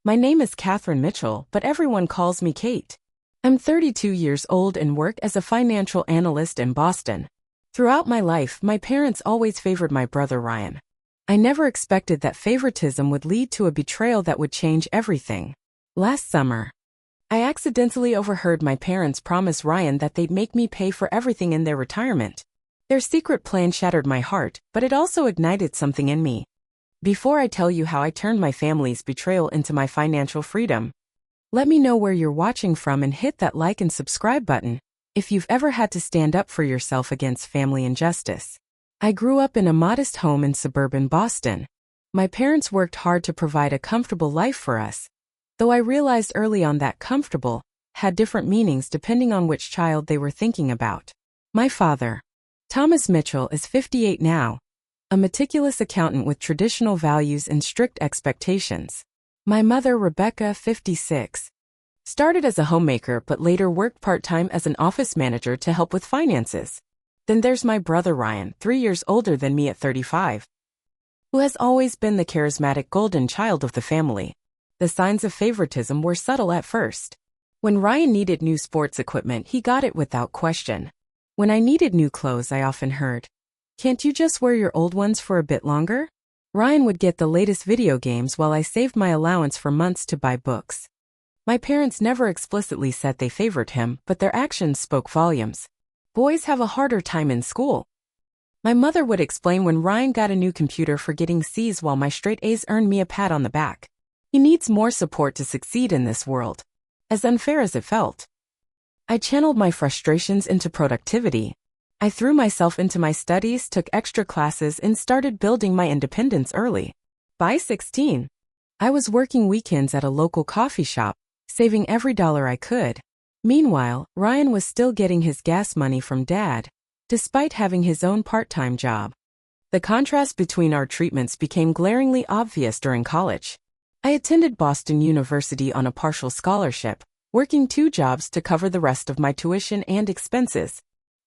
My name is Catherine Mitchell, but everyone calls me Kate. I'm 32 years old and work as a financial analyst in Boston. Throughout my life, my parents always favored my brother Ryan. I never expected that favoritism would lead to a betrayal that would change everything. Last summer, I accidentally overheard my parents promise Ryan that they'd make me pay for everything in their retirement. Their secret plan shattered my heart, but it also ignited something in me. Before I tell you how I turned my family's betrayal into my financial freedom, let me know where you're watching from and hit that like and subscribe button if you've ever had to stand up for yourself against family injustice. I grew up in a modest home in suburban Boston. My parents worked hard to provide a comfortable life for us, though I realized early on that comfortable had different meanings depending on which child they were thinking about. My father, Thomas Mitchell, is 58 now, a meticulous accountant with traditional values and strict expectations. My mother, Rebecca, 56, started as a homemaker but later worked part-time as an office manager to help with finances. Then there's my brother Ryan, 3 years older than me at 35, who has always been the charismatic golden child of the family. The signs of favoritism were subtle at first. When Ryan needed new sports equipment, he got it without question. When I needed new clothes, I often heard, "Can't you just wear your old ones for a bit longer?" Ryan would get the latest video games while I saved my allowance for months to buy books. My parents never explicitly said they favored him, but their actions spoke volumes. Boys have a harder time in school. My mother would explain when Ryan got a new computer for getting C's while my straight A's earned me a pat on the back. He needs more support to succeed in this world. As unfair as it felt, I channeled my frustrations into productivity. I threw myself into my studies, took extra classes, and started building my independence early. By 16, I was working weekends at a local coffee shop, saving every dollar I could. Meanwhile, Ryan was still getting his gas money from Dad, despite having his own part-time job. The contrast between our treatments became glaringly obvious during college. I attended Boston University on a partial scholarship, working 2 jobs to cover the rest of my tuition and expenses.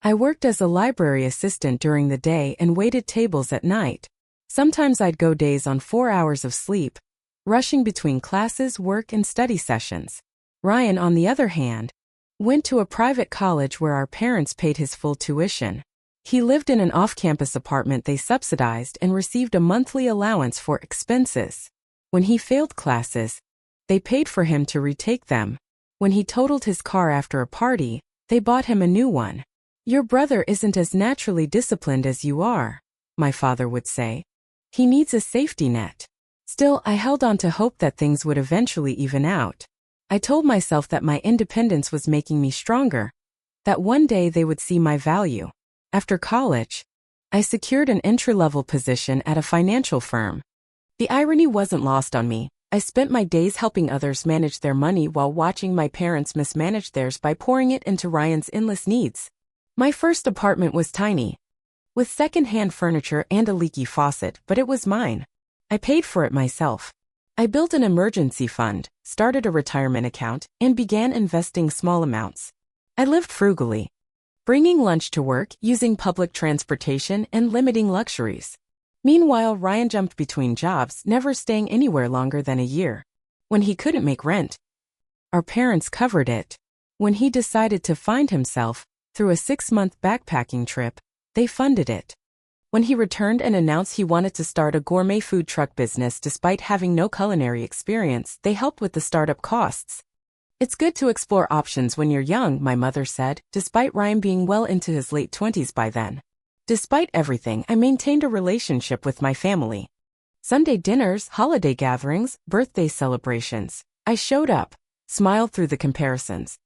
I worked as a library assistant during the day and waited tables at night. Sometimes I'd go days on 4 hours of sleep, rushing between classes, work, and study sessions. Ryan, on the other hand, went to a private college where our parents paid his full tuition. He lived in an off-campus apartment they subsidized and received a monthly allowance for expenses. When he failed classes, they paid for him to retake them. When he totaled his car after a party, they bought him a new one. "Your brother isn't as naturally disciplined as you are," my father would say. "He needs a safety net." Still, I held on to hope that things would eventually even out. I told myself that my independence was making me stronger, that one day they would see my value. After college, I secured an entry-level position at a financial firm. The irony wasn't lost on me. I spent my days helping others manage their money while watching my parents mismanage theirs by pouring it into Ryan's endless needs. My first apartment was tiny, with second-hand furniture and a leaky faucet, but it was mine. I paid for it myself. I built an emergency fund, started a retirement account, and began investing small amounts. I lived frugally, bringing lunch to work, using public transportation, and limiting luxuries. Meanwhile, Ryan jumped between jobs, never staying anywhere longer than a year. When he couldn't make rent, our parents covered it. When he decided to find himself, through a 6-month backpacking trip, they funded it. When he returned and announced he wanted to start a gourmet food truck business despite having no culinary experience, they helped with the startup costs. "It's good to explore options when you're young," my mother said, despite Ryan being well into his late 20s by then. Despite everything, I maintained a relationship with my family. Sunday dinners, holiday gatherings, birthday celebrations. I showed up, smiled through the comparisons,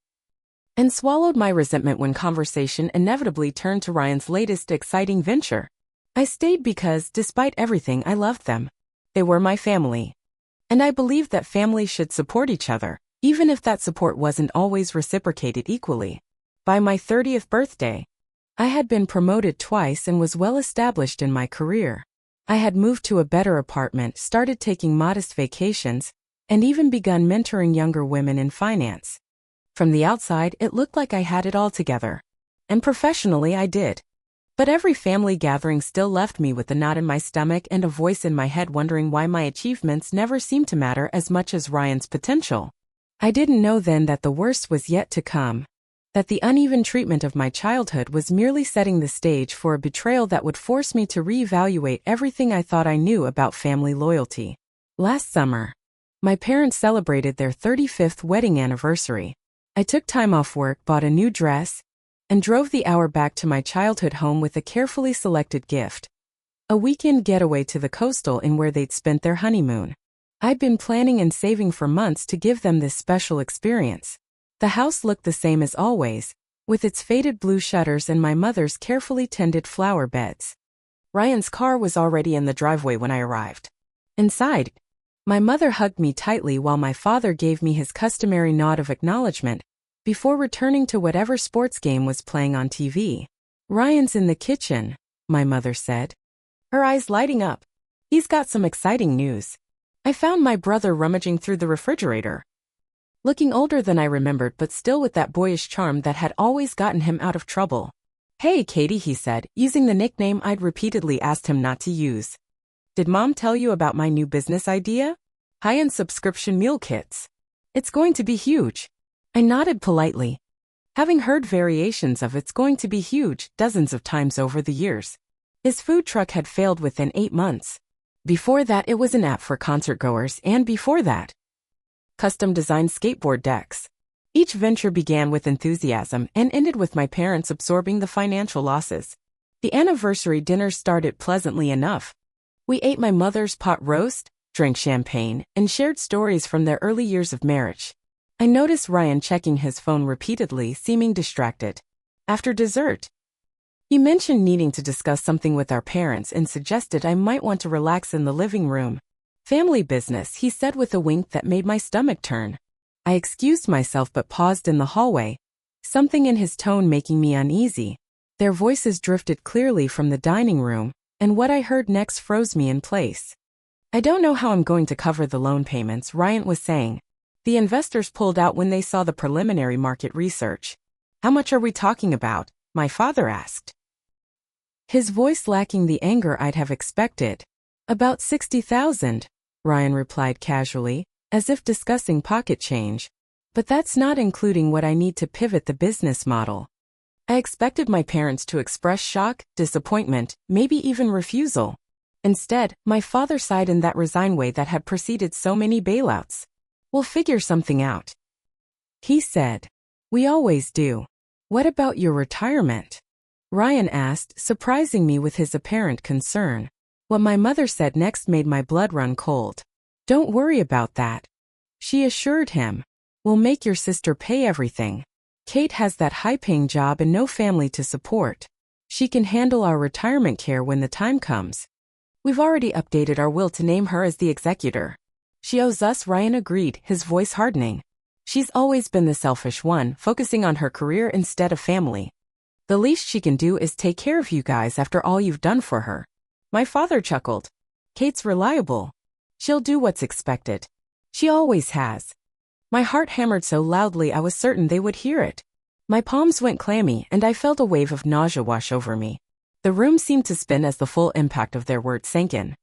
and swallowed my resentment when conversation inevitably turned to Ryan's latest exciting venture. I stayed because, despite everything, I loved them. They were my family. And I believed that families should support each other, even if that support wasn't always reciprocated equally. By my 30th birthday, I had been promoted twice and was well established in my career. I had moved to a better apartment, started taking modest vacations, and even begun mentoring younger women in finance. From the outside, it looked like I had it all together. And professionally, I did. But every family gathering still left me with a knot in my stomach and a voice in my head wondering why my achievements never seemed to matter as much as Ryan's potential. I didn't know then that the worst was yet to come, that the uneven treatment of my childhood was merely setting the stage for a betrayal that would force me to reevaluate everything I thought I knew about family loyalty. Last summer, my parents celebrated their 35th wedding anniversary. I took time off work, bought a new dress, and drove the hour back to my childhood home with a carefully selected gift: a weekend getaway to the coastal inn where they'd spent their honeymoon. I'd been planning and saving for months to give them this special experience. The house looked the same as always, with its faded blue shutters and my mother's carefully tended flower beds. Ryan's car was already in the driveway when I arrived. Inside, my mother hugged me tightly while my father gave me his customary nod of acknowledgement before returning to whatever sports game was playing on TV. "Ryan's in the kitchen," my mother said, her eyes lighting up. "He's got some exciting news." I found my brother rummaging through the refrigerator, looking older than I remembered but still with that boyish charm that had always gotten him out of trouble. "Hey, Katie," he said, using the nickname I'd repeatedly asked him not to use. "Did Mom tell you about my new business idea? High-end subscription meal kits. It's going to be huge." I nodded politely, having heard variations of "it's going to be huge" dozens of times over the years. His food truck had failed within 8 months. Before that, it was an app for concertgoers, and before that, custom-designed skateboard decks. Each venture began with enthusiasm and ended with my parents absorbing the financial losses. The anniversary dinner started pleasantly enough. We ate my mother's pot roast, drank champagne, and shared stories from their early years of marriage. I noticed Ryan checking his phone repeatedly, seeming distracted. After dessert, he mentioned needing to discuss something with our parents and suggested I might want to relax in the living room. "Family business," he said with a wink that made my stomach turn. I excused myself but paused in the hallway, something in his tone making me uneasy. Their voices drifted clearly from the dining room, and what I heard next froze me in place. "I don't know how I'm going to cover the loan payments," Ryan was saying. "The investors pulled out when they saw the preliminary market research." "How much are we talking about?" my father asked, his voice lacking the anger I'd have expected. "About 60,000, Ryan replied casually, as if discussing pocket change. "But that's not including what I need to pivot the business model." I expected my parents to express shock, disappointment, maybe even refusal. Instead, my father sighed in that resigned way that had preceded so many bailouts. "We'll figure something out," he said. "We always do." "What about your retirement?" Ryan asked, surprising me with his apparent concern. What my mother said next made my blood run cold. "Don't worry about that," she assured him. "We'll make your sister pay everything. Kate has that high-paying job and no family to support. She can handle our retirement care when the time comes. We've already updated our will to name her as the executor. She owes us," Ryan agreed, his voice hardening. "She's always been the selfish one, focusing on her career instead of family. The least she can do is take care of you guys after all you've done for her." My father chuckled. "Kate's reliable. She'll do what's expected. She always has." My heart hammered so loudly I was certain they would hear it. My palms went clammy and I felt a wave of nausea wash over me. The room seemed to spin as the full impact of their words sank in.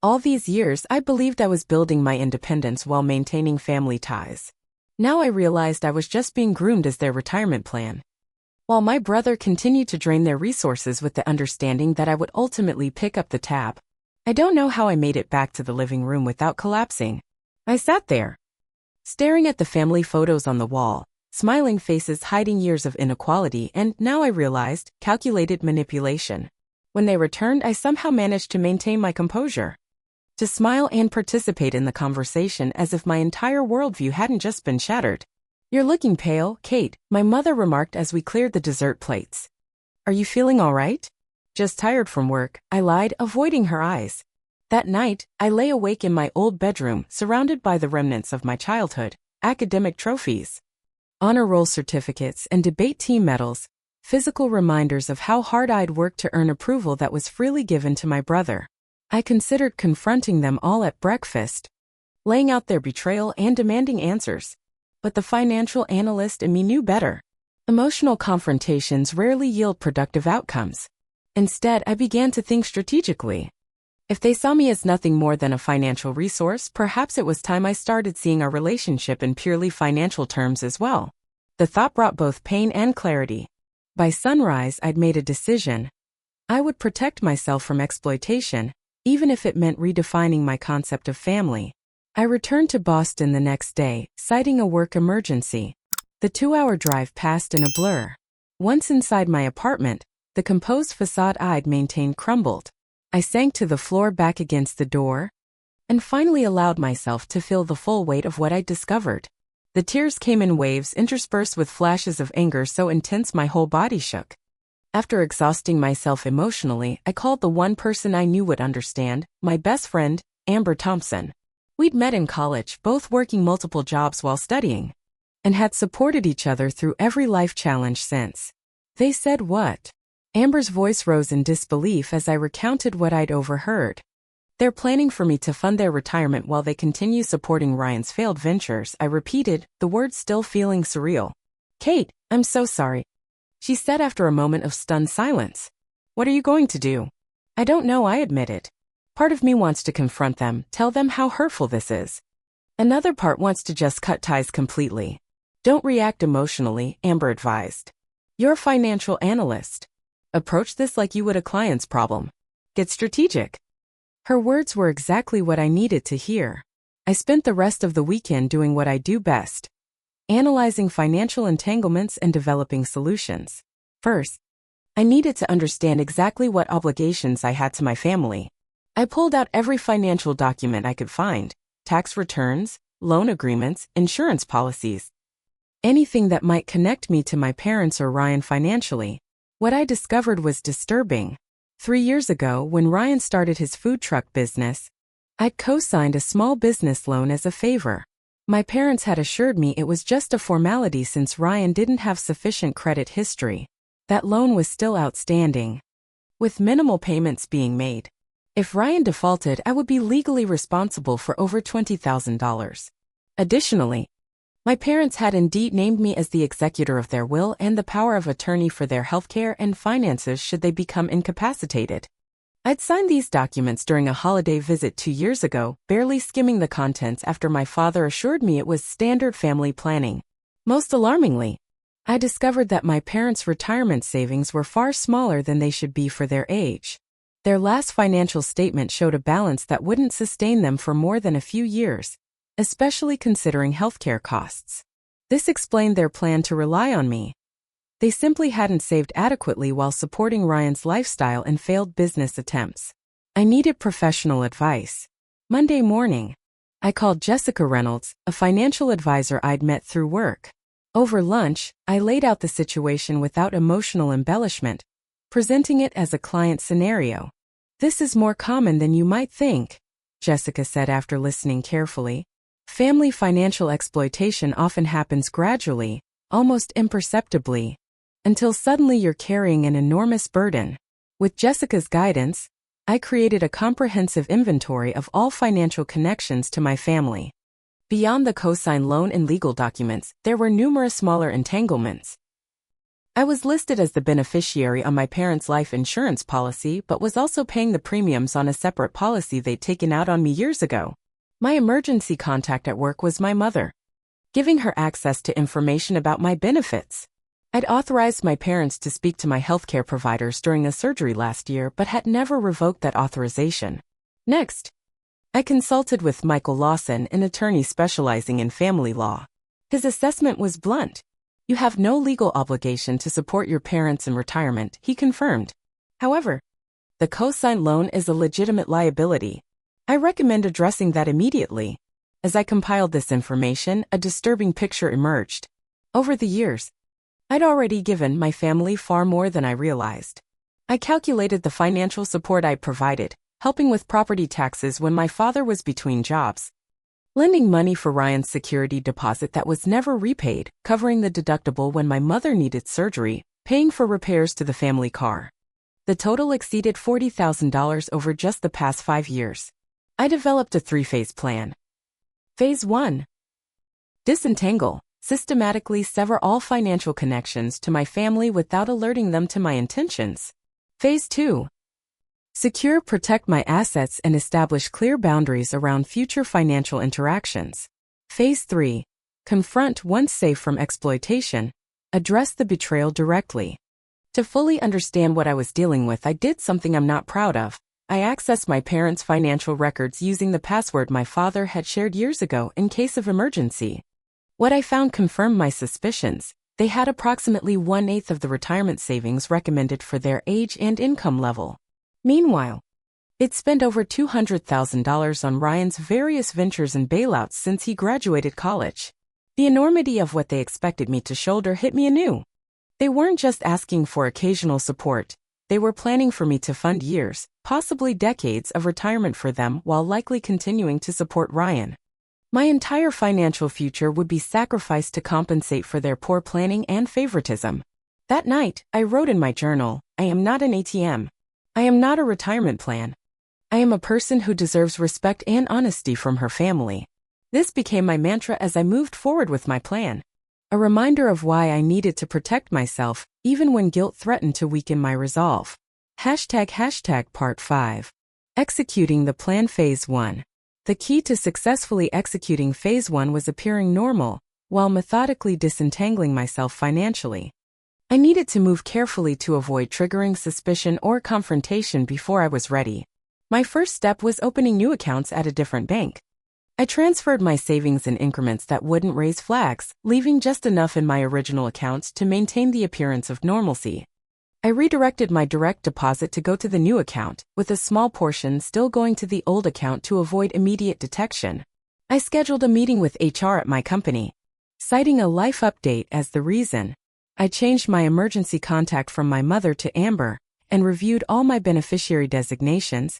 All these years I believed I was building my independence while maintaining family ties. Now I realized I was just being groomed as their retirement plan, while my brother continued to drain their resources with the understanding that I would ultimately pick up the tab. I don't know how I made it back to the living room without collapsing. I sat there, staring at the family photos on the wall, smiling faces hiding years of inequality and, now I realized, calculated manipulation. When they returned, I somehow managed to maintain my composure, to smile and participate in the conversation as if my entire worldview hadn't just been shattered. "You're looking pale, Kate," my mother remarked as we cleared the dessert plates. "Are you feeling all right?" "Just tired from work," I lied, avoiding her eyes. That night, I lay awake in my old bedroom, surrounded by the remnants of my childhood: academic trophies, honor roll certificates, and debate team medals, physical reminders of how hard I'd worked to earn approval that was freely given to my brother. I considered confronting them all at breakfast, laying out their betrayal and demanding answers. But the financial analyst in me knew better. Emotional confrontations rarely yield productive outcomes. Instead, I began to think strategically. If they saw me as nothing more than a financial resource, perhaps it was time I started seeing our relationship in purely financial terms as well. The thought brought both pain and clarity. By sunrise, I'd made a decision. I would protect myself from exploitation, even if it meant redefining my concept of family. I returned to Boston the next day, citing a work emergency. The 2-hour drive passed in a blur. Once inside my apartment, the composed facade I'd maintained crumbled. I sank to the floor back against the door, and finally allowed myself to feel the full weight of what I'd discovered. The tears came in waves interspersed with flashes of anger so intense my whole body shook. After exhausting myself emotionally, I called the one person I knew would understand, my best friend, Amber Thompson. We'd met in college, both working multiple jobs while studying, and had supported each other through every life challenge since. They said what? Amber's voice rose in disbelief as I recounted what I'd overheard. They're planning for me to fund their retirement while they continue supporting Ryan's failed ventures, I repeated, the words still feeling surreal. Kate, I'm so sorry, she said after a moment of stunned silence. What are you going to do? I don't know, I admitted. Part of me wants to confront them, tell them how hurtful this is. Another part wants to just cut ties completely. Don't react emotionally, Amber advised. You're a financial analyst. Approach this like you would a client's problem. Get strategic. Her words were exactly what I needed to hear. I spent the rest of the weekend doing what I do best, analyzing financial entanglements and developing solutions. First, I needed to understand exactly what obligations I had to my family. I pulled out every financial document I could find, tax returns, loan agreements, insurance policies, anything that might connect me to my parents or Ryan financially. What I discovered was disturbing. 3 years ago, when Ryan started his food truck business, I'd co-signed a small business loan as a favor. My parents had assured me it was just a formality since Ryan didn't have sufficient credit history. That loan was still outstanding, with minimal payments being made. If Ryan defaulted, I would be legally responsible for over $20,000. Additionally, my parents had indeed named me as the executor of their will and the power of attorney for their healthcare and finances should they become incapacitated. I'd signed these documents during a holiday visit 2 years ago, barely skimming the contents after my father assured me it was standard family planning. Most alarmingly, I discovered that my parents' retirement savings were far smaller than they should be for their age. Their last financial statement showed a balance that wouldn't sustain them for more than a few years, especially considering healthcare costs. This explained their plan to rely on me. They simply hadn't saved adequately while supporting Ryan's lifestyle and failed business attempts. I needed professional advice. Monday morning, I called Jessica Reynolds, a financial advisor I'd met through work. Over lunch, I laid out the situation without emotional embellishment, presenting it as a client scenario. This is more common than you might think, Jessica said after listening carefully. Family financial exploitation often happens gradually, almost imperceptibly, until suddenly you're carrying an enormous burden. With Jessica's guidance, I created a comprehensive inventory of all financial connections to my family. Beyond the cosign loan and legal documents, there were numerous smaller entanglements. I was listed as the beneficiary on my parents' life insurance policy but was also paying the premiums on a separate policy they'd taken out on me years ago. My emergency contact at work was my mother, giving her access to information about my benefits. I'd authorized my parents to speak to my healthcare providers during a surgery last year but had never revoked that authorization. Next, I consulted with Michael Lawson, an attorney specializing in family law. His assessment was blunt. You have no legal obligation to support your parents in retirement, he confirmed. However, the co-signed loan is a legitimate liability. I recommend addressing that immediately. As I compiled this information, a disturbing picture emerged. Over the years, I'd already given my family far more than I realized. I calculated the financial support I provided, helping with property taxes when my father was between jobs, lending money for Ryan's security deposit that was never repaid, covering the deductible when my mother needed surgery, paying for repairs to the family car. The total exceeded $40,000 over just the past 5 years. I developed a 3-phase plan. Phase 1. Disentangle. Systematically sever all financial connections to my family without alerting them to my intentions. Phase 2. Secure, protect my assets and establish clear boundaries around future financial interactions. Phase 3. Confront once safe from exploitation. Address the betrayal directly. To fully understand what I was dealing with, I did something I'm not proud of. I accessed my parents' financial records using the password my father had shared years ago in case of emergency. What I found confirmed my suspicions. They had approximately 1/8 of the retirement savings recommended for their age and income level. Meanwhile, they'd spent over $200,000 on Ryan's various ventures and bailouts since he graduated college. The enormity of what they expected me to shoulder hit me anew. They weren't just asking for occasional support. They were planning for me to fund years, possibly decades of retirement for them while likely continuing to support Ryan. My entire financial future would be sacrificed to compensate for their poor planning and favoritism. That night, I wrote in my journal, I am not an ATM. I am not a retirement plan. I am a person who deserves respect and honesty from her family. This became my mantra as I moved forward with my plan. A reminder of why I needed to protect myself, even when guilt threatened to weaken my resolve. ## Part 5. Executing the plan. Phase 1. The key to successfully executing Phase 1 was appearing normal, while methodically disentangling myself financially. I needed to move carefully to avoid triggering suspicion or confrontation before I was ready. My first step was opening new accounts at a different bank. I transferred my savings in increments that wouldn't raise flags, leaving just enough in my original accounts to maintain the appearance of normalcy. I redirected my direct deposit to go to the new account, with a small portion still going to the old account to avoid immediate detection. I scheduled a meeting with HR at my company. Citing a life update as the reason, I changed my emergency contact from my mother to Amber and reviewed all my beneficiary designations,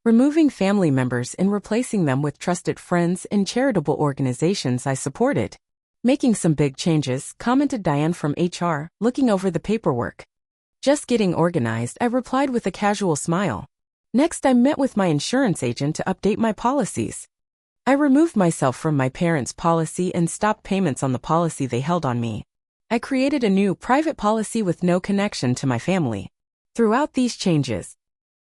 removing family members and replacing them with trusted friends and charitable organizations I supported. Making some big changes, commented Diane from HR, looking over the paperwork. Just getting organized, I replied with a casual smile. Next, I met with my insurance agent to update my policies. I removed myself from my parents' policy and stopped payments on the policy they held on me. I created a new private policy with no connection to my family. Throughout these changes,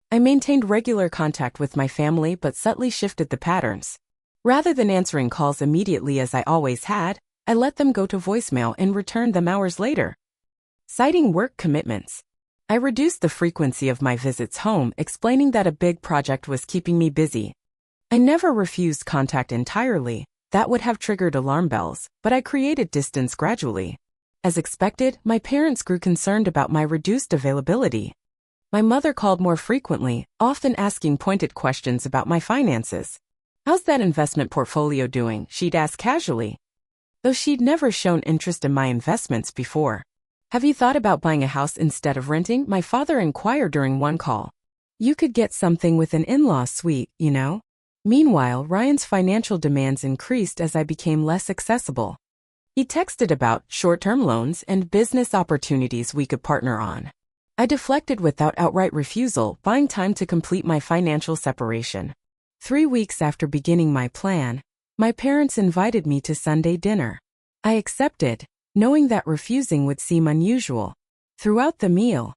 I maintained regular contact with my family but subtly shifted the patterns. Rather than answering calls immediately as I always had, I let them go to voicemail and returned them hours later. Citing work commitments, I reduced the frequency of my visits home, explaining that a big project was keeping me busy. I never refused contact entirely. That would have triggered alarm bells, but I created distance gradually. As expected, my parents grew concerned about my reduced availability. My mother called more frequently, often asking pointed questions about my finances. "How's that investment portfolio doing?" she'd ask casually, though she'd never shown interest in my investments before. "Have you thought about buying a house instead of renting?" my father inquired during one call. "You could get something with an in-law suite, you know?" Meanwhile, Ryan's financial demands increased as I became less accessible. He texted about short-term loans and business opportunities we could partner on. I deflected without outright refusal, buying time to complete my financial separation. 3 weeks after beginning my plan, my parents invited me to Sunday dinner. I accepted, knowing that refusing would seem unusual. Throughout the meal,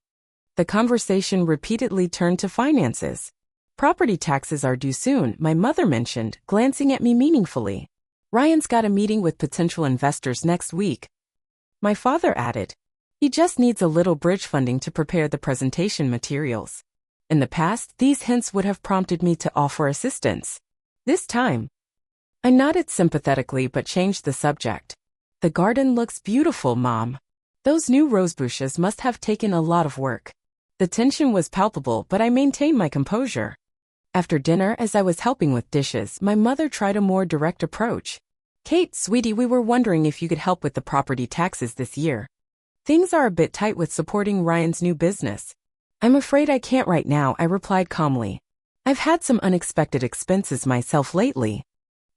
the conversation repeatedly turned to finances. "Property taxes are due soon," my mother mentioned, glancing at me meaningfully. "Ryan's got a meeting with potential investors next week." My father added, "He just needs a little bridge funding to prepare the presentation materials." In the past, these hints would have prompted me to offer assistance. This time, I nodded sympathetically but changed the subject. "The garden looks beautiful, Mom. Those new rose bushes must have taken a lot of work." The tension was palpable, but I maintained my composure. After dinner, as I was helping with dishes, my mother tried a more direct approach. "Kate, sweetie, we were wondering if you could help with the property taxes this year. Things are a bit tight with supporting Ryan's new business." "I'm afraid I can't right now," I replied calmly. "I've had some unexpected expenses myself lately."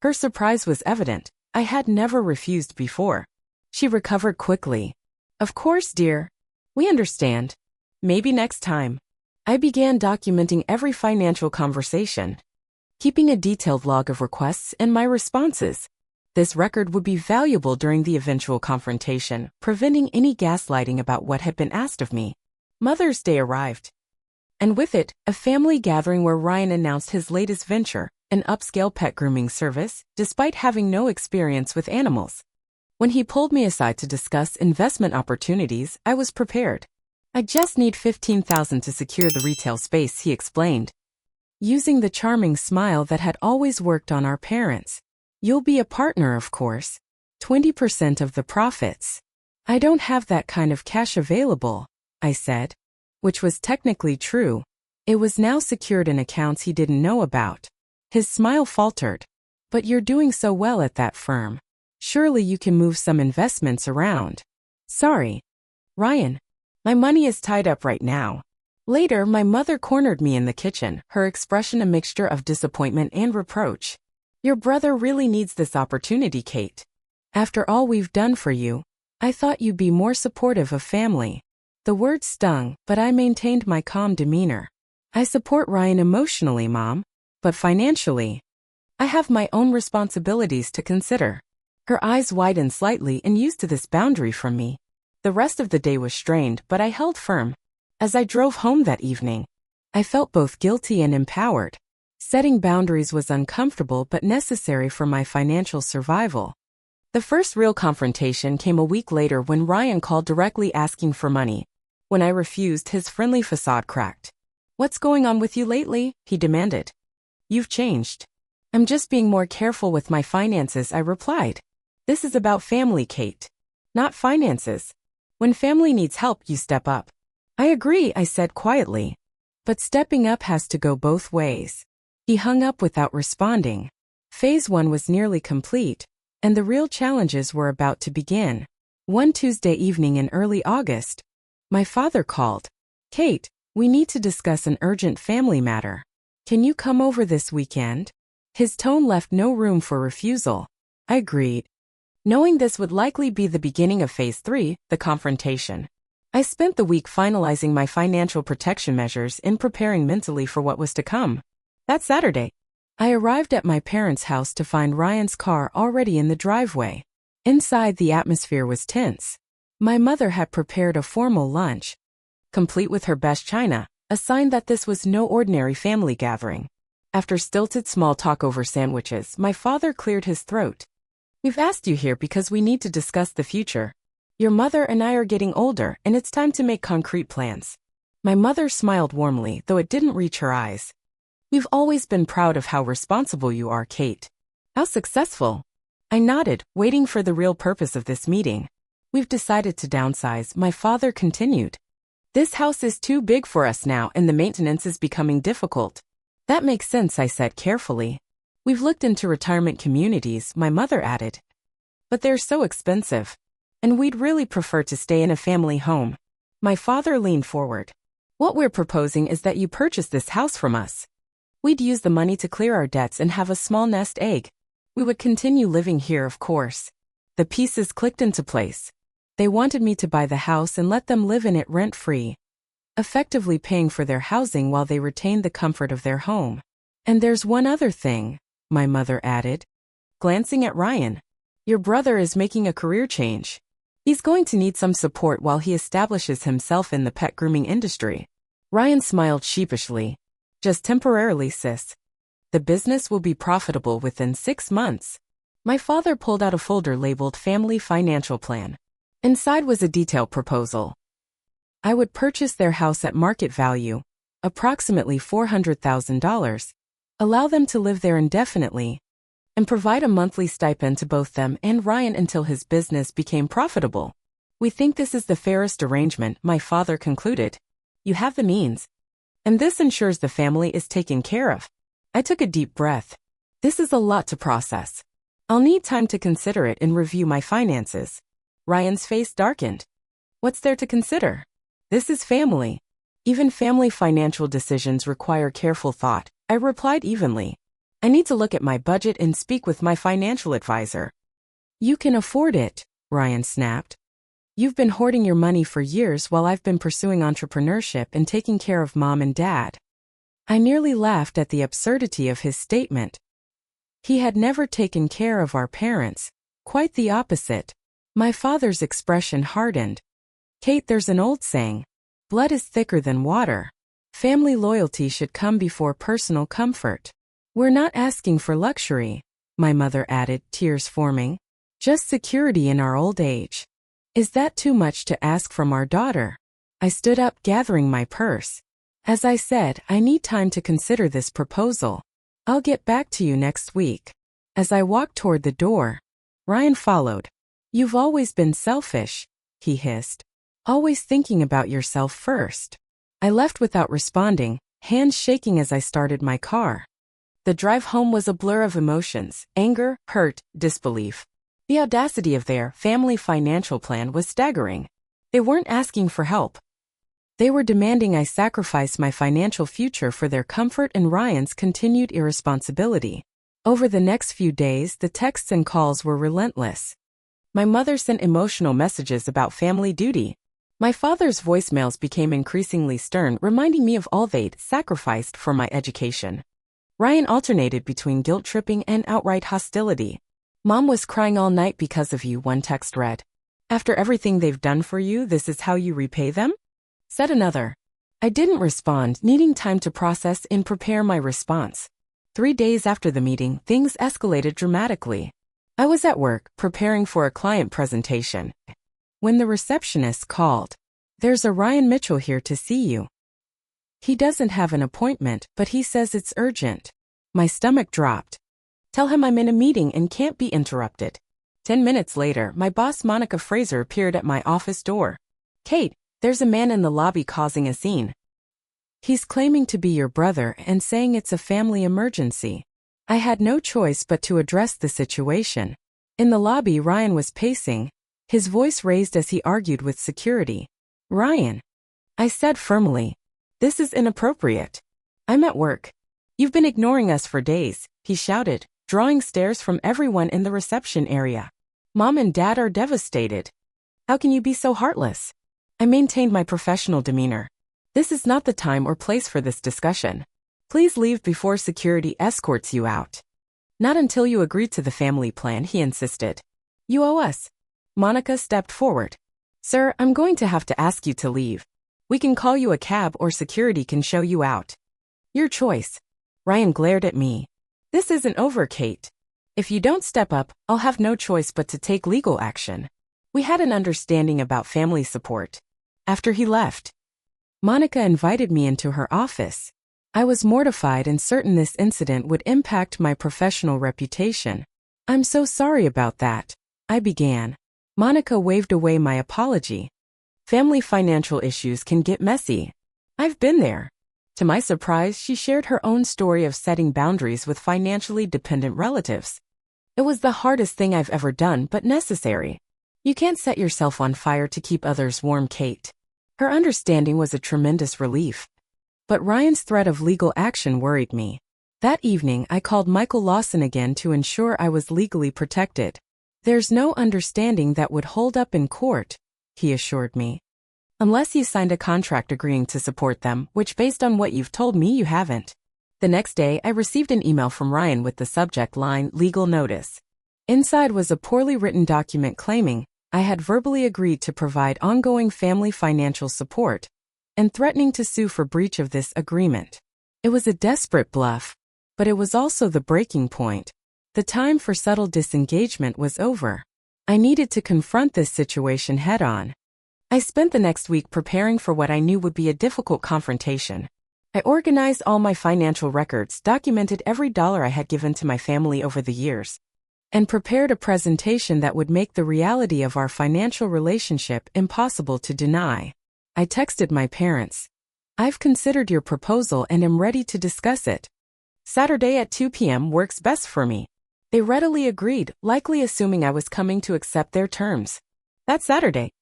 Her surprise was evident. I had never refused before. She recovered quickly. "Of course, dear. We understand. Maybe next time." I began documenting every financial conversation, keeping a detailed log of requests and my responses. This record would be valuable during the eventual confrontation, preventing any gaslighting about what had been asked of me. Mother's Day arrived. And with it, a family gathering where Ryan announced his latest venture, an upscale pet grooming service, despite having no experience with animals. When he pulled me aside to discuss investment opportunities, I was prepared. I just need $15,000 to secure the retail space, he explained, using the charming smile that had always worked on our parents. You'll be a partner, of course. 20% of the profits. I don't have that kind of cash available, I said. Which was technically true. It was now secured in accounts he didn't know about. His smile faltered. But you're doing so well at that firm. Surely you can move some investments around. Sorry, Ryan. My money is tied up right now. Later, my mother cornered me in the kitchen, her expression a mixture of disappointment and reproach. Your brother really needs this opportunity, Kate. After all we've done for you, I thought you'd be more supportive of family. The words stung, but I maintained my calm demeanor. I support Ryan emotionally, Mom, but financially, I have my own responsibilities to consider. Her eyes widened slightly and used to this boundary from me. The rest of the day was strained, but I held firm. As I drove home that evening, I felt both guilty and empowered. Setting boundaries was uncomfortable but necessary for my financial survival. The first real confrontation came a week later when Ryan called directly asking for money. When I refused, his friendly facade cracked. What's going on with you lately? He demanded. You've changed. I'm just being more careful with my finances, I replied. This is about family, Kate. Not finances. When family needs help, you step up. I agree, I said quietly. But stepping up has to go both ways. He hung up without responding. Phase 1 was nearly complete, and the real challenges were about to begin. One Tuesday evening in early August, my father called. Kate, we need to discuss an urgent family matter. Can you come over this weekend? His tone left no room for refusal. I agreed, knowing this would likely be the beginning of Phase 3, the confrontation. I spent the week finalizing my financial protection measures and preparing mentally for what was to come. That Saturday, I arrived at my parents' house to find Ryan's car already in the driveway. Inside, the atmosphere was tense. My mother had prepared a formal lunch, complete with her best china, a sign that this was no ordinary family gathering. After stilted small talk over sandwiches, my father cleared his throat. We've asked you here because we need to discuss the future. Your mother and I are getting older, and it's time to make concrete plans. My mother smiled warmly, though it didn't reach her eyes. We've always been proud of how responsible you are, Kate. How successful. I nodded, waiting for the real purpose of this meeting. We've decided to downsize, my father continued. This house is too big for us now, and the maintenance is becoming difficult. That makes sense, I said carefully. We've looked into retirement communities, my mother added. But they're so expensive. And we'd really prefer to stay in a family home. My father leaned forward. What we're proposing is that you purchase this house from us. We'd use the money to clear our debts and have a small nest egg. We would continue living here, of course. The pieces clicked into place. They wanted me to buy the house and let them live in it rent-free, effectively paying for their housing while they retained the comfort of their home. And there's one other thing, my mother added, glancing at Ryan. Your brother is making a career change. He's going to need some support while he establishes himself in the pet grooming industry. Ryan smiled sheepishly. Just temporarily, sis. The business will be profitable within 6 months. My father pulled out a folder labeled Family Financial Plan. Inside was a detailed proposal. I would purchase their house at market value, approximately $400,000, allow them to live there indefinitely, and provide a monthly stipend to both them and Ryan until his business became profitable. We think this is the fairest arrangement, my father concluded. You have the means. And this ensures the family is taken care of. I took a deep breath. This is a lot to process. I'll need time to consider it and review my finances. Ryan's face darkened. What's there to consider? This is family. Even family financial decisions require careful thought, I replied evenly. I need to look at my budget and speak with my financial advisor. You can afford it, Ryan snapped. You've been hoarding your money for years while I've been pursuing entrepreneurship and taking care of mom and dad. I nearly laughed at the absurdity of his statement. He had never taken care of our parents, quite the opposite. My father's expression hardened. Kate, there's an old saying, blood is thicker than water. Family loyalty should come before personal comfort. We're not asking for luxury, my mother added, tears forming. Just security in our old age. Is that too much to ask from our daughter? I stood up, gathering my purse. As I said, I need time to consider this proposal. I'll get back to you next week. As I walked toward the door, Ryan followed. You've always been selfish, he hissed. Always thinking about yourself first. I left without responding, hands shaking as I started my car. The drive home was a blur of emotions, anger, hurt, disbelief. The audacity of their family financial plan was staggering. They weren't asking for help. They were demanding I sacrifice my financial future for their comfort and Ryan's continued irresponsibility. Over the next few days, the texts and calls were relentless. My mother sent emotional messages about family duty. My father's voicemails became increasingly stern, reminding me of all they'd sacrificed for my education. Ryan alternated between guilt-tripping and outright hostility. Mom was crying all night because of you, one text read. After everything they've done for you, this is how you repay them? Said another. I didn't respond, needing time to process and prepare my response. 3 days after the meeting, things escalated dramatically. I was at work, preparing for a client presentation, when the receptionist called. There's a Ryan Mitchell here to see you. He doesn't have an appointment, but he says it's urgent. My stomach dropped. Tell him I'm in a meeting and can't be interrupted. 10 minutes later, my boss Monica Fraser appeared at my office door. Kate, there's a man in the lobby causing a scene. He's claiming to be your brother and saying it's a family emergency. I had no choice but to address the situation. In the lobby, Ryan was pacing, his voice raised as he argued with security. Ryan, I said firmly, this is inappropriate. I'm at work. You've been ignoring us for days, he shouted, drawing stares from everyone in the reception area. Mom and Dad are devastated. How can you be so heartless? I maintained my professional demeanor. This is not the time or place for this discussion. Please leave before security escorts you out. Not until you agree to the family plan, he insisted. You owe us. Monica stepped forward. Sir, I'm going to have to ask you to leave. We can call you a cab or security can show you out. Your choice. Ryan glared at me. This isn't over, Kate. If you don't step up, I'll have no choice but to take legal action. We had an understanding about family support. After he left, Monica invited me into her office. I was mortified and certain this incident would impact my professional reputation. I'm so sorry about that, I began. Monica waved away my apology. Family financial issues can get messy. I've been there. To my surprise, she shared her own story of setting boundaries with financially dependent relatives. It was the hardest thing I've ever done, but necessary. You can't set yourself on fire to keep others warm, Kate. Her understanding was a tremendous relief. But Ryan's threat of legal action worried me. That evening, I called Michael Lawson again to ensure I was legally protected. There's no understanding that would hold up in court, he assured me. Unless you signed a contract agreeing to support them, which based on what you've told me you haven't. The next day, I received an email from Ryan with the subject line, legal notice. Inside was a poorly written document claiming I had verbally agreed to provide ongoing family financial support and threatening to sue for breach of this agreement. It was a desperate bluff, but it was also the breaking point. The time for subtle disengagement was over. I needed to confront this situation head-on. I spent the next week preparing for what I knew would be a difficult confrontation. I organized all my financial records, documented every dollar I had given to my family over the years, and prepared a presentation that would make the reality of our financial relationship impossible to deny. I texted my parents. I've considered your proposal and am ready to discuss it. Saturday at 2 p.m. works best for me. They readily agreed, likely assuming I was coming to accept their terms. That Saturday,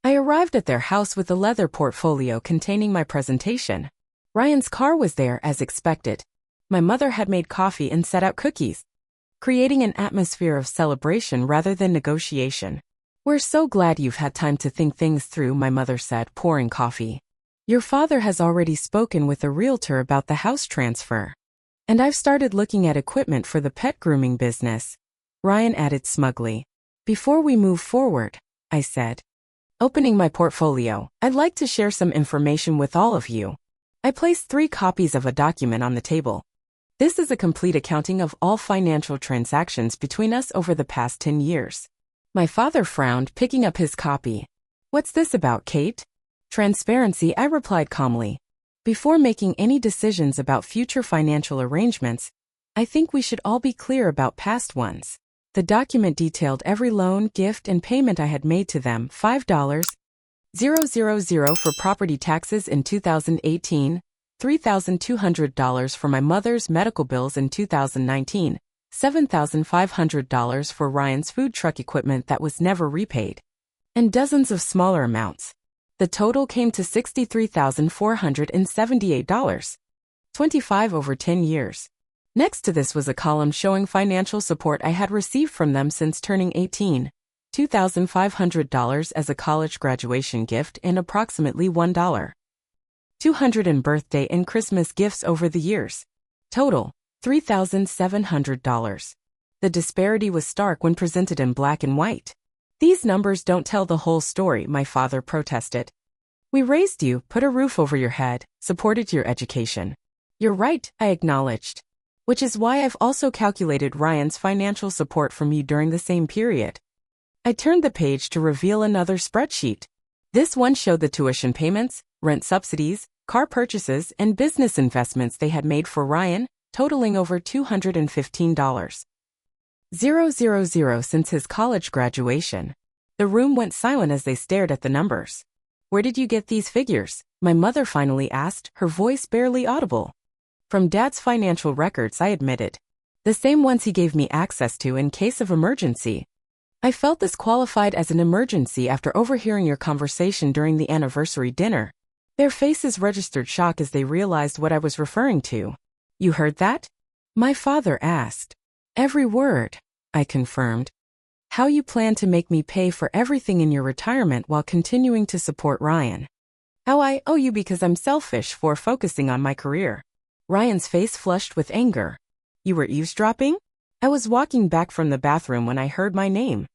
I arrived at their house with a leather portfolio containing my presentation. Ryan's car was there as expected. My mother had made coffee and set out cookies, creating an atmosphere of celebration rather than negotiation. We're so glad you've had time to think things through, my mother said, pouring coffee. Your father has already spoken with a realtor about the house transfer. And I've started looking at equipment for the pet grooming business, Ryan added smugly. Before we move forward, I said, opening my portfolio, I'd like to share some information with all of you. I placed 3 copies of a document on the table. This is a complete accounting of all financial transactions between us over the past 10 years. My father frowned, picking up his copy. What's this about, Kate? Transparency, I replied calmly. Before making any decisions about future financial arrangements, I think we should all be clear about past ones. The document detailed every loan, gift, and payment I had made to them: $5,000 for property taxes in 2018, $3,200 for my mother's medical bills in 2019, $7,500 for Ryan's food truck equipment that was never repaid, and dozens of smaller amounts. The total came to $63,478. 25 over 10 years. Next to this was a column showing financial support I had received from them since turning 18, $2,500 as a college graduation gift and approximately $1.200 in birthday and Christmas gifts over the years. Total, $3,700. The disparity was stark when presented in black and white. These numbers don't tell the whole story, my father protested. We raised you, put a roof over your head, supported your education. You're right, I acknowledged. Which is why I've also calculated Ryan's financial support from you during the same period. I turned the page to reveal another spreadsheet. This one showed the tuition payments, rent subsidies, car purchases, and business investments they had made for Ryan, totaling over $215,000 since his college graduation. The room went silent as they stared at the numbers. Where did you get these figures? My mother finally asked, her voice barely audible. From Dad's financial records, I admitted. The same ones he gave me access to in case of emergency. I felt this qualified as an emergency after overhearing your conversation during the anniversary dinner. Their faces registered shock as they realized what I was referring to. You heard that? My father asked. Every word, I confirmed. How you plan to make me pay for everything in your retirement while continuing to support Ryan. How I owe you because I'm selfish for focusing on my career. Ryan's face flushed with anger. You were eavesdropping? I was walking back from the bathroom when I heard my name.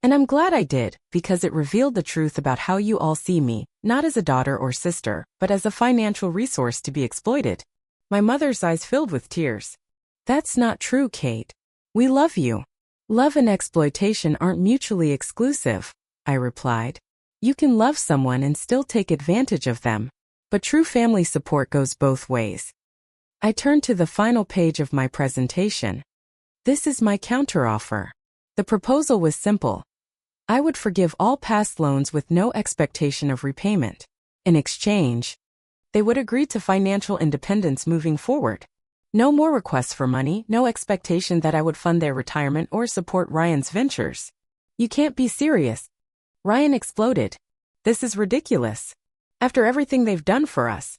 And I'm glad I did, because it revealed the truth about how you all see me, not as a daughter or sister, but as a financial resource to be exploited. My mother's eyes filled with tears. That's not true, Kate. We love you. Love and exploitation aren't mutually exclusive, I replied. You can love someone and still take advantage of them. But true family support goes both ways. I turned to the final page of my presentation. This is my counteroffer. The proposal was simple. I would forgive all past loans with no expectation of repayment. In exchange, they would agree to financial independence moving forward. No more requests for money, no expectation that I would fund their retirement or support Ryan's ventures. You can't be serious. Ryan exploded. This is ridiculous. After everything they've done for us.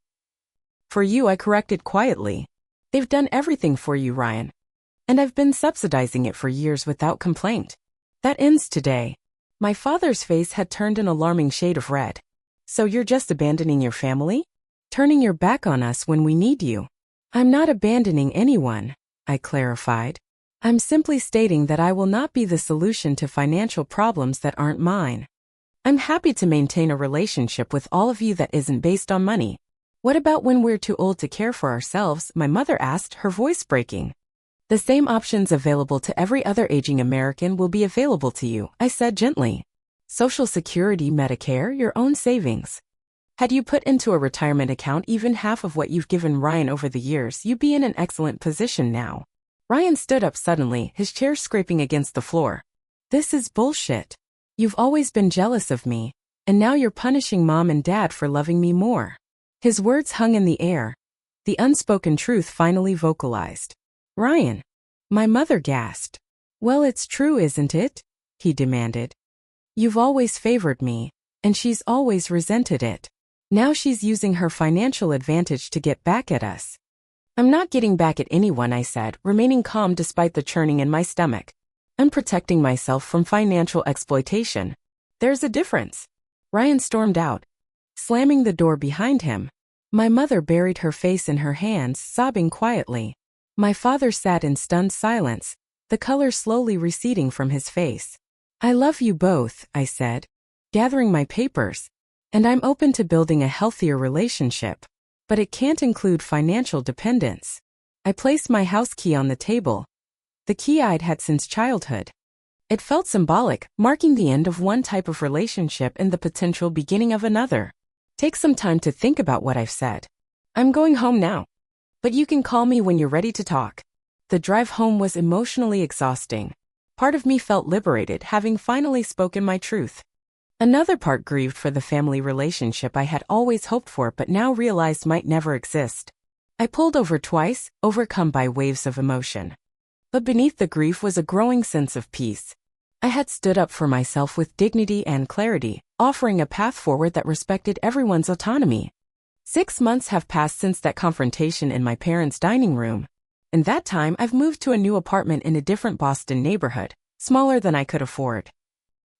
For you, I corrected quietly. They've done everything for you, Ryan. And I've been subsidizing it for years without complaint. That ends today. My father's face had turned an alarming shade of red. So you're just abandoning your family? Turning your back on us when we need you? I'm not abandoning anyone, I clarified. I'm simply stating that I will not be the solution to financial problems that aren't mine. I'm happy to maintain a relationship with all of you that isn't based on money. What about when we're too old to care for ourselves? My mother asked, her voice breaking. The same options available to every other aging American will be available to you, I said gently. Social Security, Medicare, your own savings. Had you put into a retirement account even half of what you've given Ryan over the years, you'd be in an excellent position now. Ryan stood up suddenly, his chair scraping against the floor. This is bullshit. You've always been jealous of me, and now you're punishing Mom and Dad for loving me more. His words hung in the air. The unspoken truth finally vocalized. Ryan. My mother gasped. Well, it's true, isn't it? He demanded. You've always favored me, and she's always resented it. Now she's using her financial advantage to get back at us. I'm not getting back at anyone, I said, remaining calm despite the churning in my stomach. I'm protecting myself from financial exploitation. There's a difference. Ryan stormed out, slamming the door behind him. My mother buried her face in her hands, sobbing quietly. My father sat in stunned silence, the color slowly receding from his face. I love you both, I said, gathering my papers, and I'm open to building a healthier relationship. But it can't include financial dependence. I placed my house key on the table, the key I'd had since childhood. It felt symbolic, marking the end of one type of relationship and the potential beginning of another. Take some time to think about what I've said. I'm going home now. But you can call me when you're ready to talk. The drive home was emotionally exhausting. Part of me felt liberated, having finally spoken my truth. Another part grieved for the family relationship I had always hoped for but now realized might never exist. I pulled over twice, overcome by waves of emotion. But beneath the grief was a growing sense of peace. I had stood up for myself with dignity and clarity, offering a path forward that respected everyone's autonomy. 6 months have passed since that confrontation in my parents' dining room. In that time, I've moved to a new apartment in a different Boston neighborhood, smaller than I could afford.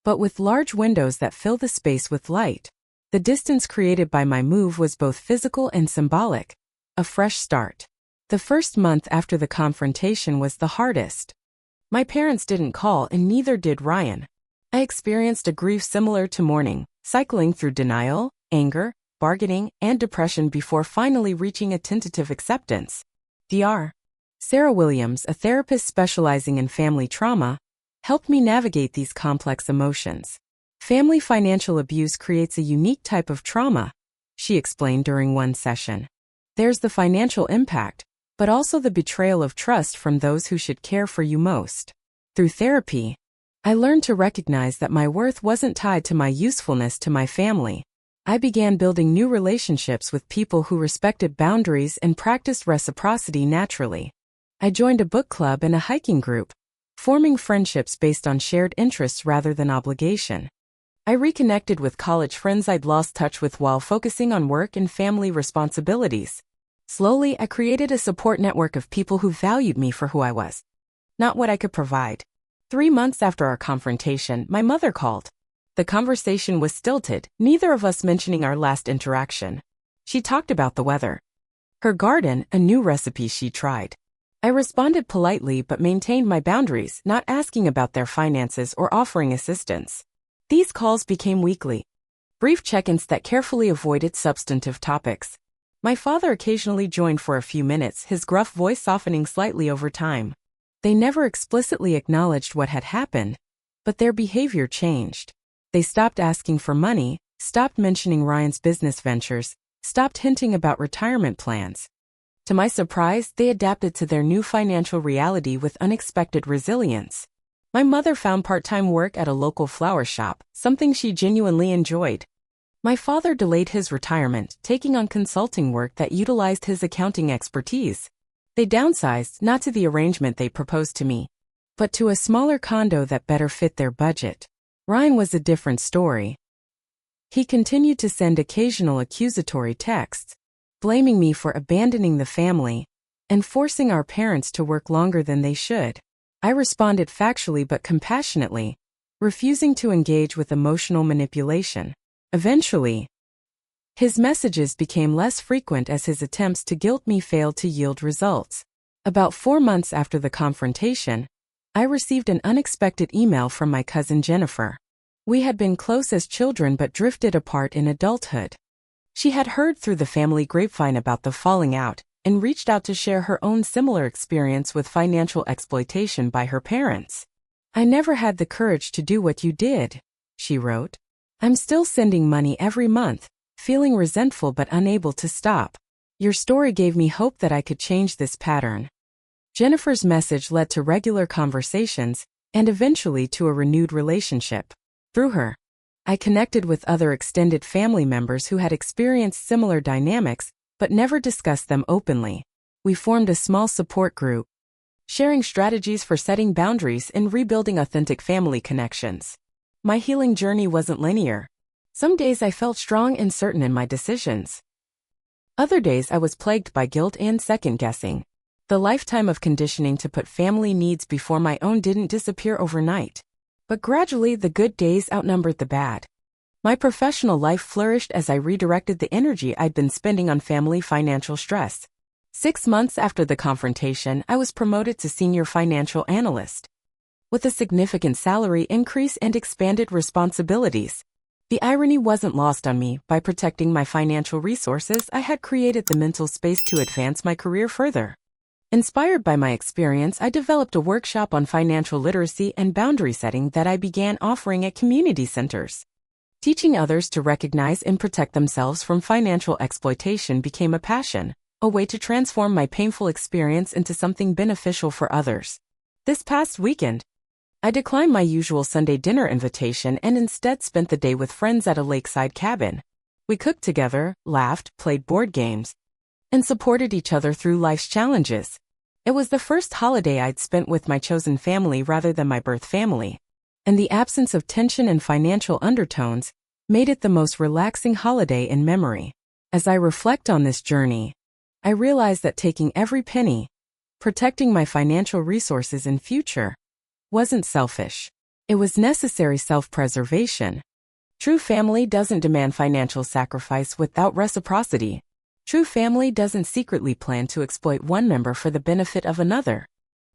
But with large windows that fill the space with light. The distance created by my move was both physical and symbolic. A fresh start. The first month after the confrontation was the hardest. My parents didn't call and neither did Ryan. I experienced a grief similar to mourning, cycling through denial, anger, bargaining, and depression before finally reaching a tentative acceptance. Dr. Sarah Williams, a therapist specializing in family trauma, helped me navigate these complex emotions. Family financial abuse creates a unique type of trauma, she explained during one session. There's the financial impact, but also the betrayal of trust from those who should care for you most. Through therapy, I learned to recognize that my worth wasn't tied to my usefulness to my family. I began building new relationships with people who respected boundaries and practiced reciprocity naturally. I joined a book club and a hiking group, forming friendships based on shared interests rather than obligation. I reconnected with college friends I'd lost touch with while focusing on work and family responsibilities. Slowly, I created a support network of people who valued me for who I was, not what I could provide. 3 months after our confrontation, my mother called. The conversation was stilted, neither of us mentioning our last interaction. She talked about the weather, her garden, a new recipe she tried. I responded politely but maintained my boundaries, not asking about their finances or offering assistance. These calls became weekly, brief check-ins that carefully avoided substantive topics. My father occasionally joined for a few minutes, his gruff voice softening slightly over time. They never explicitly acknowledged what had happened, but their behavior changed. They stopped asking for money, stopped mentioning Ryan's business ventures, stopped hinting about retirement plans. To my surprise, they adapted to their new financial reality with unexpected resilience. My mother found part-time work at a local flower shop, something she genuinely enjoyed. My father delayed his retirement, taking on consulting work that utilized his accounting expertise. They downsized, not to the arrangement they proposed to me, but to a smaller condo that better fit their budget. Ryan was a different story. He continued to send occasional accusatory texts, blaming me for abandoning the family and forcing our parents to work longer than they should. I responded factually but compassionately, refusing to engage with emotional manipulation. Eventually, his messages became less frequent as his attempts to guilt me failed to yield results. About 4 months after the confrontation, I received an unexpected email from my cousin Jennifer. We had been close as children but drifted apart in adulthood. She had heard through the family grapevine about the falling out and reached out to share her own similar experience with financial exploitation by her parents. "I never had the courage to do what you did," she wrote. "I'm still sending money every month, feeling resentful but unable to stop. Your story gave me hope that I could change this pattern." Jennifer's message led to regular conversations and eventually to a renewed relationship. Through her, I connected with other extended family members who had experienced similar dynamics but never discussed them openly. We formed a small support group, sharing strategies for setting boundaries and rebuilding authentic family connections. My healing journey wasn't linear. Some days I felt strong and certain in my decisions. Other days I was plagued by guilt and second-guessing. The lifetime of conditioning to put family needs before my own didn't disappear overnight. But gradually the good days outnumbered the bad. My professional life flourished as I redirected the energy I'd been spending on family financial stress. 6 months after the confrontation, I was promoted to senior financial analyst. With a significant salary increase and expanded responsibilities, The irony wasn't lost on me. By protecting my financial resources, I had created the mental space to advance my career further. Inspired by my experience, I developed a workshop on financial literacy and boundary setting that I began offering at community centers. Teaching others to recognize and protect themselves from financial exploitation became a passion, a way to transform my painful experience into something beneficial for others. This past weekend, I declined my usual Sunday dinner invitation and instead spent the day with friends at a lakeside cabin. We cooked together, laughed, played board games, and supported each other through life's challenges. It was the first holiday I'd spent with my chosen family rather than my birth family, and the absence of tension and financial undertones made it the most relaxing holiday in memory. As I reflect on this journey, I realize that taking every penny, protecting my financial resources in future, wasn't selfish. It was necessary self-preservation. True family doesn't demand financial sacrifice without reciprocity. True family doesn't secretly plan to exploit one member for the benefit of another.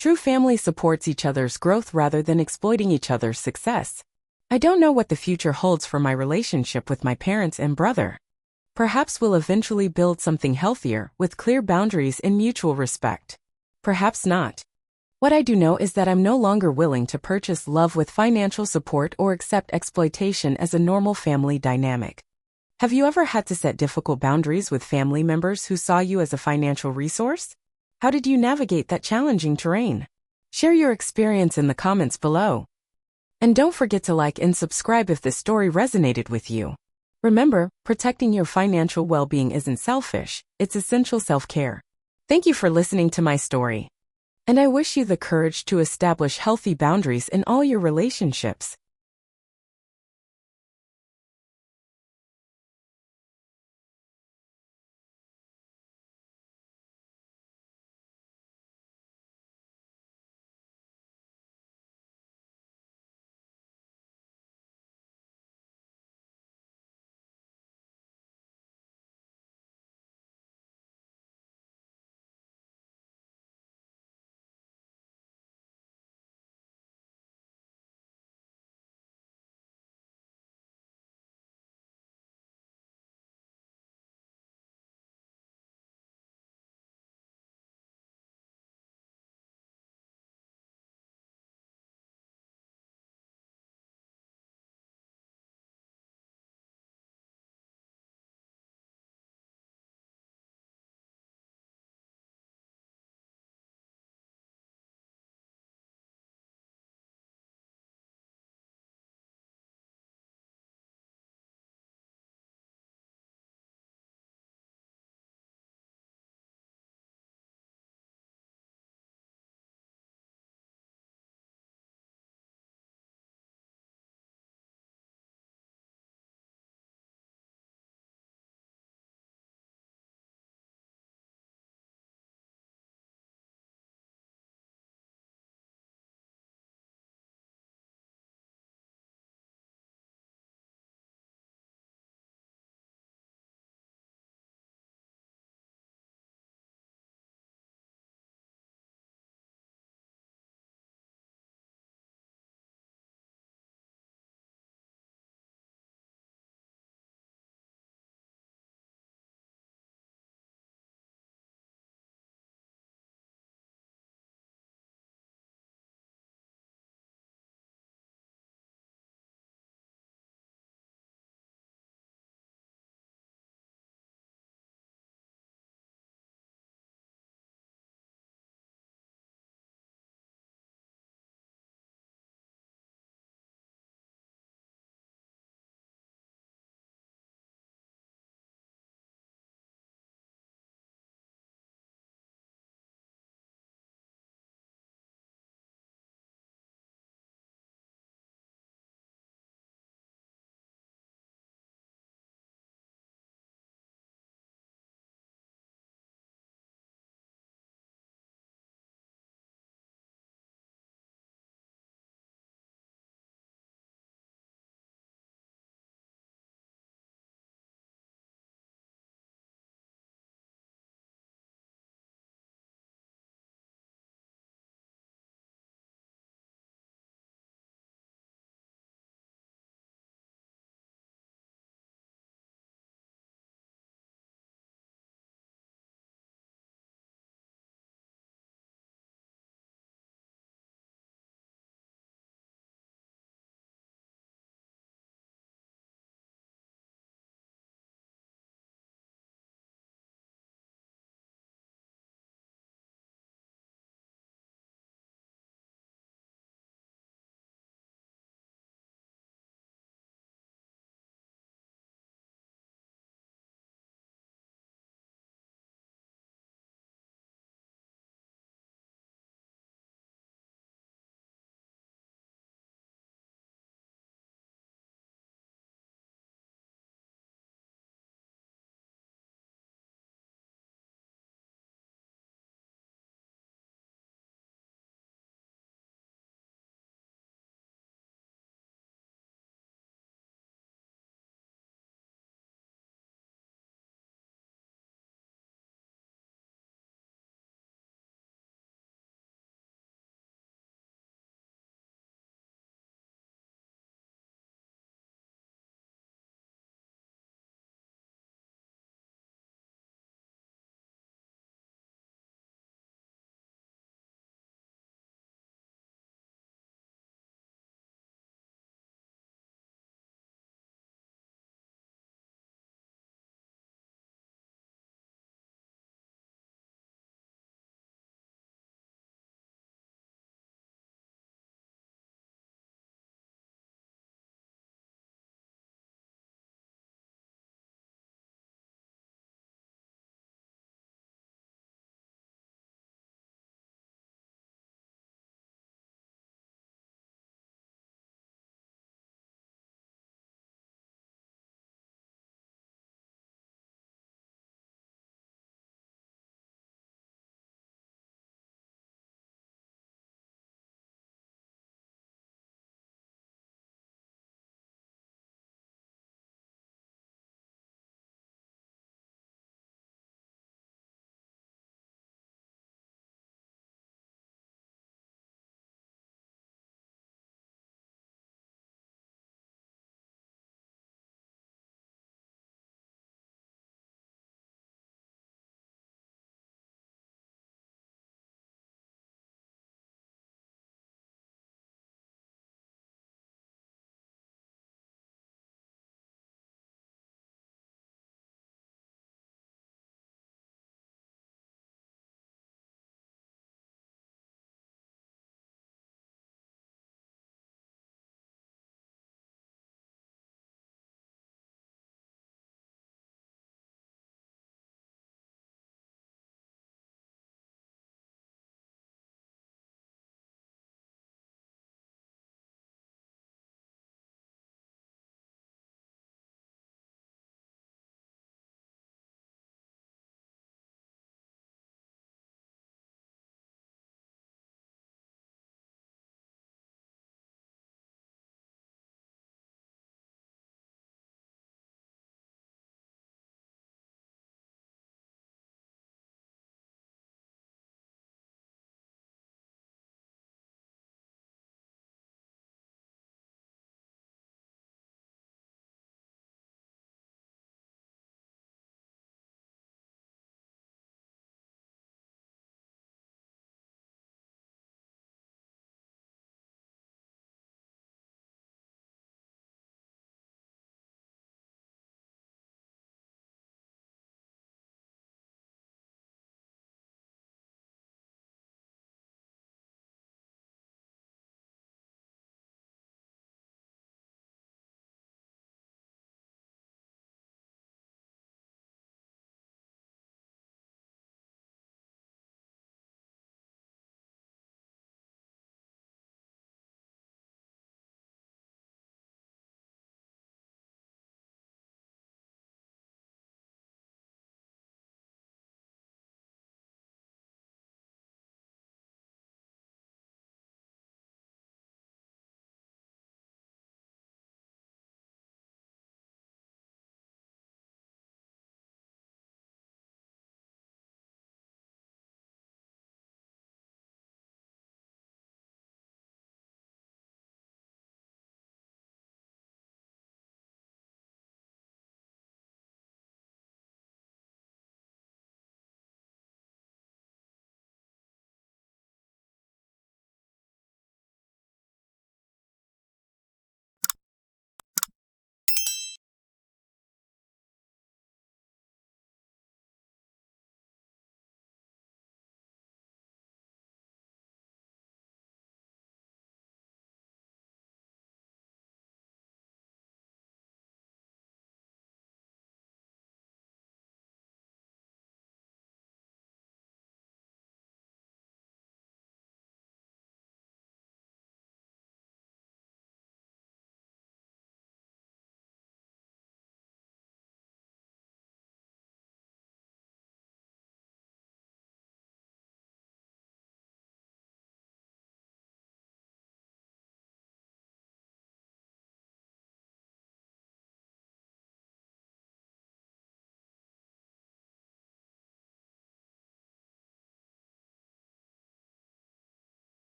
True family supports each other's growth rather than exploiting each other's success. I don't know what the future holds for my relationship with my parents and brother. Perhaps we'll eventually build something healthier with clear boundaries and mutual respect. Perhaps not. What I do know is that I'm no longer willing to purchase love with financial support or accept exploitation as a normal family dynamic. Have you ever had to set difficult boundaries with family members who saw you as a financial resource? How did you navigate that challenging terrain? Share your experience in the comments below. And don't forget to like and subscribe if this story resonated with you. Remember, protecting your financial well-being isn't selfish, it's essential self-care. Thank you for listening to my story. And I wish you the courage to establish healthy boundaries in all your relationships.